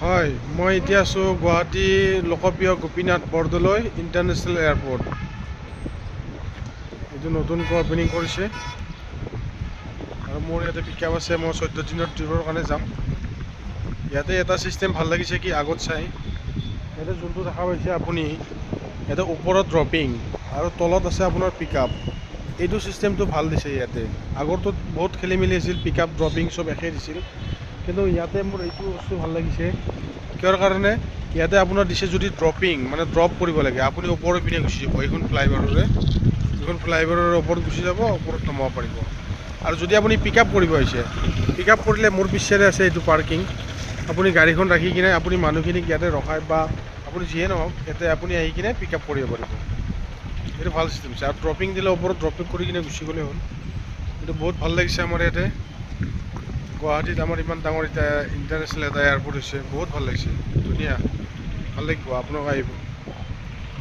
হয়, মই এতিয়া আছোঁ গুৱাহাটী লোকপ্ৰিয় গোপীনাথ বৰদলৈ ইণ্টাৰনেশ্যনেল এয়াৰপৰ্ট। এইটো নতুনকৈ অপেনিং কৰিছে আৰু মোৰ ইয়াতে পিকআপ আছে। মই 14 দিনৰ ট্ৰিপৰ কাৰণে যাম। ইয়াতে এটা ছিষ্টেম ভাল লাগিছে কি আগত চাই ইয়াতে যোনটো দেখা পাইছে আপুনি, ইয়াতে ওপৰত ড্ৰপিং আৰু তলত আছে আপোনাৰ পিকআপ। এইটো ছিষ্টেমটো ভাল দিছে ইয়াতে। আগৰটোত বহুত খেলি মেলি আছিল, পিকআপ ড্ৰপিং চব একেই দিছিল, কিন্তু ইয়াতে মোৰ এইটো বস্তু ভাল লাগিছে। কিহৰ কাৰণে? ইয়াতে আপোনাৰ দিছে যদি ড্ৰপিং মানে ড্ৰপ কৰিব লাগে, আপুনি ওপৰৰ পিনে গুচি যাব। এইখন ফ্লাইঅভাৰৰ ওপৰত গুচি যাব, ওপৰত নমাব পাৰিব। আৰু যদি আপুনি পিকআপ কৰিব আহিছে, পিকআপ কৰিলে মোৰ পিছেৰে আছে এইটো পাৰ্কিং। আপুনি গাড়ীখন ৰাখি কিনে আপুনি মানুহখিনিক ইয়াতে ৰখাই বা আপুনি যিয়ে নহওক ইয়াতে আপুনি আহি কিনে পিকআপ কৰিব পাৰিব। এইটো ভাল চিষ্টেম আছে। আৰু ড্ৰপিং দিলে ওপৰত ড্ৰপিং কৰি কিনে গুচি গ'লে হ'ল। এইটো বহুত ভাল লাগিছে আমাৰ ইয়াতে গুৱাহাটীত। আমাৰ ইমান ডাঙৰ এতিয়া ইণ্টাৰনেশ্যনেল এটা এয়াৰপৰ্ট হৈছে, বহুত ভাল লাগিছে, ধুনীয়া, ভাল লাগিব, আপোনালোক আহিব।